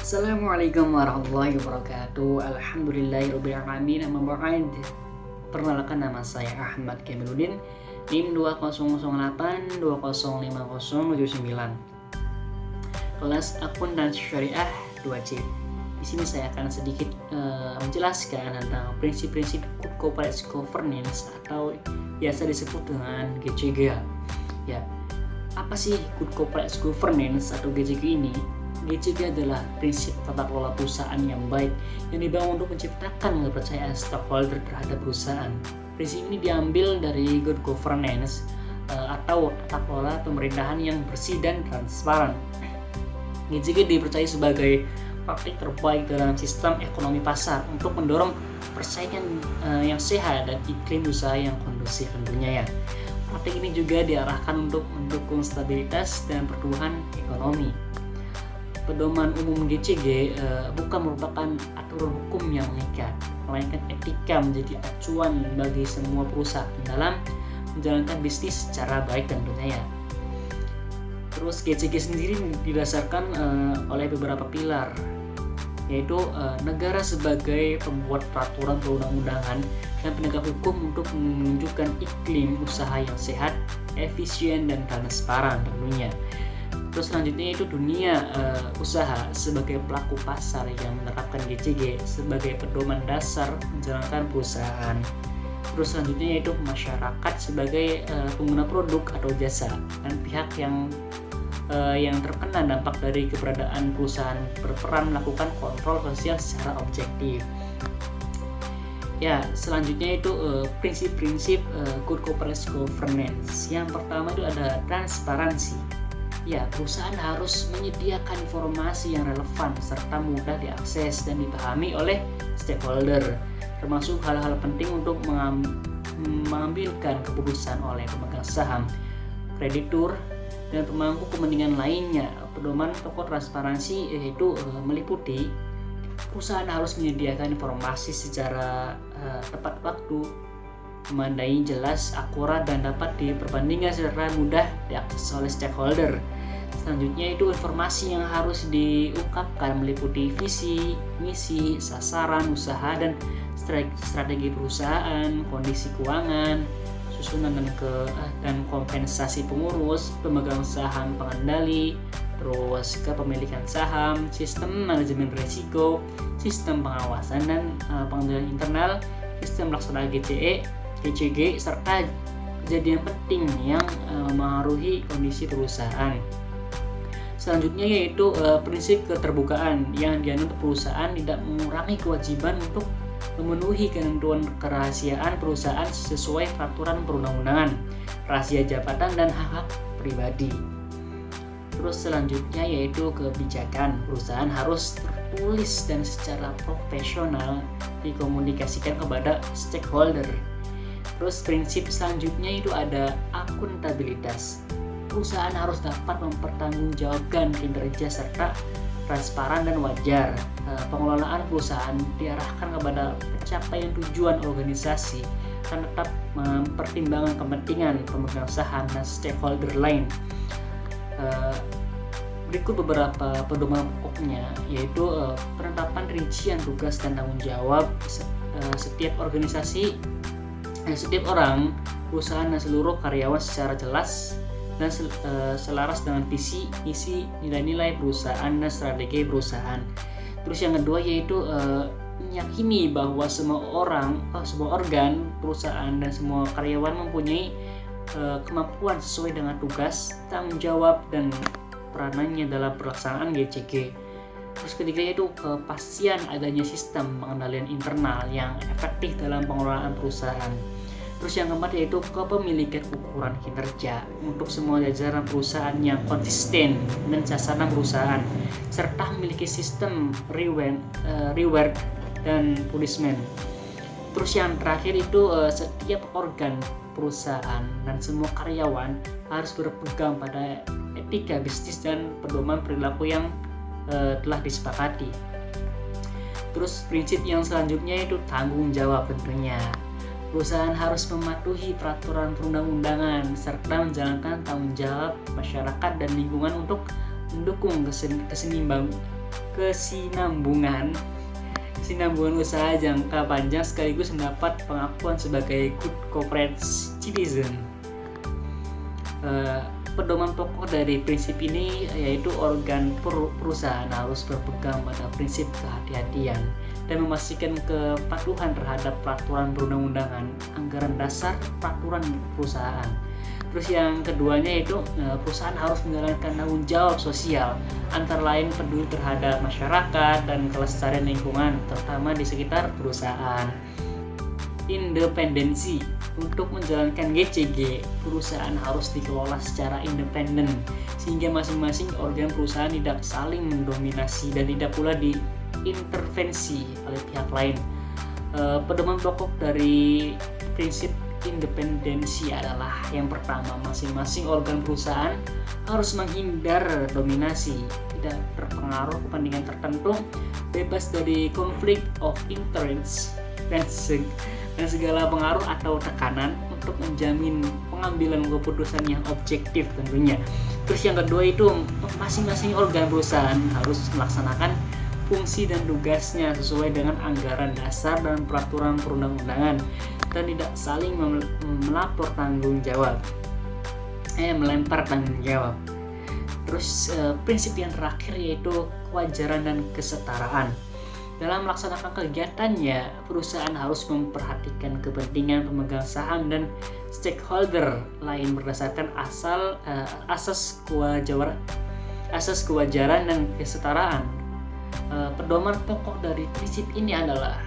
Assalamualaikum warahmatullahi wabarakatuh. Alhamdulillahirabbil alamin. Amma ba'd. Perkenalkan, nama saya Ahmad Kamiluddin, NIM 2008205079. Kelas Akuntansi Syariah 2C. Di sini saya akan sedikit menjelaskan tentang prinsip-prinsip Good Corporate Governance atau biasa disebut dengan GCG. Ya, apa sih Good Corporate Governance atau GCG ini? GCG adalah prinsip tata kelola perusahaan yang baik yang dibangun untuk menciptakan kepercayaan stakeholder terhadap perusahaan. Prinsip ini diambil dari Good Governance atau tata kelola pemerintahan yang bersih dan transparan. GCG dipercaya sebagai praktik terbaik dalam sistem ekonomi pasar untuk mendorong persaingan yang sehat dan iklim usaha yang kondusif tentunya ya. Praktik ini juga diarahkan untuk mendukung stabilitas dan pertumbuhan ekonomi. Pedoman umum GCG bukan merupakan aturan hukum yang mengikat, melainkan etika menjadi acuan bagi semua perusahaan dalam menjalankan bisnis secara baik tentunya ya. Terus GCG sendiri didasarkan oleh beberapa pilar, yaitu negara sebagai pembuat peraturan perundang-undangan dan penegak hukum untuk menunjukkan iklim usaha yang sehat, efisien, dan transparan tentunya. Terus selanjutnya itu dunia usaha sebagai pelaku pasar yang menerapkan GCG sebagai pedoman dasar menjalankan perusahaan. Terus selanjutnya yaitu masyarakat sebagai pengguna produk atau jasa dan pihak yang terkena dampak dari keberadaan perusahaan berperan melakukan kontrol sosial secara objektif. Ya, selanjutnya itu prinsip-prinsip Good Corporate Governance. Yang pertama itu ada transparansi. Ya, perusahaan harus menyediakan informasi yang relevan serta mudah diakses dan dipahami oleh stakeholder, termasuk hal-hal penting untuk mengambilkan keputusan oleh pemegang saham, kreditur, dan pemangku kepentingan lainnya. Pedoman pokok transparansi yaitu meliputi perusahaan harus menyediakan informasi secara tepat waktu, memadai, jelas, akurat, dan dapat diperbandingkan secara mudah diakses oleh stakeholder. Selanjutnya itu informasi yang harus diungkapkan meliputi visi, misi, sasaran usaha, dan strategi perusahaan, kondisi keuangan, susunan dan kompensasi pengurus, pemegang saham pengendali, terus kepemilikan saham, sistem manajemen risiko, sistem pengawasan dan pengendalian internal, sistem pelaksana GCG, serta kejadian penting yang mempengaruhi kondisi perusahaan. Selanjutnya yaitu prinsip keterbukaan yang dianut perusahaan tidak mengurangi kewajiban untuk memenuhi ketentuan kerahasiaan perusahaan sesuai peraturan perundang-undangan, rahasia jabatan, dan hak-hak pribadi. Terus selanjutnya yaitu kebijakan. Perusahaan harus tertulis dan secara profesional dikomunikasikan kepada stakeholder. Terus prinsip selanjutnya itu ada akuntabilitas. Perusahaan harus dapat mempertanggungjawabkan kinerja serta transparan dan wajar. Pengelolaan perusahaan diarahkan kepada pencapaian tujuan organisasi dan tetap mempertimbangkan kepentingan pemegang saham dan stakeholder lain. Berikut beberapa pedoman pokoknya, yaitu penetapan rincian tugas dan tanggung jawab setiap organisasi, setiap orang, perusahaan, dan seluruh karyawan secara jelas dan selaras dengan visi, misi, nilai-nilai perusahaan, dan strategi perusahaan. Terus yang kedua yaitu meyakini bahwa semua organ perusahaan dan semua karyawan mempunyai kemampuan sesuai dengan tugas, tanggung jawab, dan peranannya dalam pelaksanaan GCG. Terus ketiga yaitu kepastian adanya sistem pengendalian internal yang efektif dalam pengelolaan perusahaan. Terus yang keempat yaitu kepemilikan ukuran kinerja untuk semua jajaran perusahaan yang konsisten dan sasaran perusahaan, serta memiliki sistem reward dan punishment. Terus yang terakhir itu setiap organ perusahaan dan semua karyawan harus berpegang pada etika bisnis dan pedoman perilaku yang telah disepakati. Terus prinsip yang selanjutnya itu tanggung jawab tentunya. Perusahaan harus mematuhi peraturan perundang-undangan serta menjalankan tanggung jawab masyarakat dan lingkungan untuk mendukung kesinambungan usaha jangka panjang sekaligus mendapat pengakuan sebagai good corporate citizen. Pedoman pokok dari prinsip ini yaitu organ perusahaan harus berpegang pada prinsip kehati-hatian dan memastikan kepatuhan terhadap peraturan perundang-undangan, anggaran dasar, peraturan perusahaan. Terus yang keduanya yaitu perusahaan harus menjalankan tanggung jawab sosial, antara lain peduli terhadap masyarakat dan kelestarian lingkungan, terutama di sekitar perusahaan. Independensi. Untuk menjalankan GCG, perusahaan harus dikelola secara independen sehingga masing-masing organ perusahaan tidak saling mendominasi dan tidak pula diintervensi oleh pihak lain. Pedoman pokok dari prinsip independensi adalah yang pertama, masing-masing organ perusahaan harus menghindar dominasi, tidak terpengaruh kepentingan tertentu, bebas dari konflik of interest dan segala pengaruh atau tekanan untuk menjamin pengambilan keputusan yang objektif tentunya. Terus yang kedua itu masing-masing organ perusahaan harus melaksanakan fungsi dan tugasnya sesuai dengan anggaran dasar dan peraturan perundang-undangan dan tidak saling melempar tanggung jawab. Terus prinsip yang terakhir yaitu kewajaran dan kesetaraan. Dalam melaksanakan kegiatannya, perusahaan harus memperhatikan kepentingan pemegang saham dan stakeholder lain berdasarkan asas kewajaran dan kesetaraan. Pedoman pokok dari prinsip ini adalah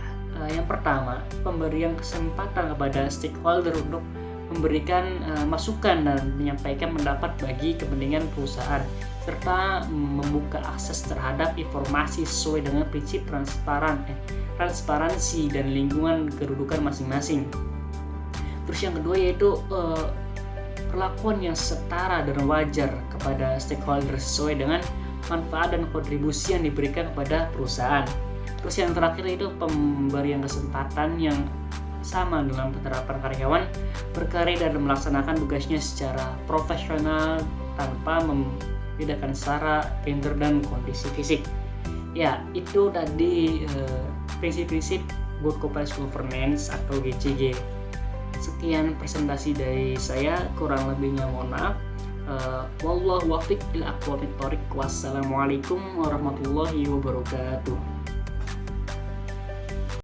yang pertama, pemberian kesempatan kepada stakeholder untuk memberikan masukan dan menyampaikan pendapat bagi kepentingan perusahaan, serta membuka akses terhadap informasi sesuai dengan prinsip transparansi dan lingkungan kedudukan masing-masing. Terus yang kedua yaitu perlakuan yang setara dan wajar kepada stakeholder sesuai dengan manfaat dan kontribusi yang diberikan kepada perusahaan. Terus yang terakhir itu pemberian kesempatan yang sama dalam penerapan karyawan berkarya dan melaksanakan tugasnya secara profesional tanpa membedakan sara, gender, dan kondisi fisik. Ya, itu tadi prinsip-prinsip Good Corporate Governance atau GCG. Sekian presentasi dari saya, kurang lebihnya mohon maaf. Wallahu waffiq ila aqwamit thoriq. Wassalamualaikum warahmatullahi wabarakatuh.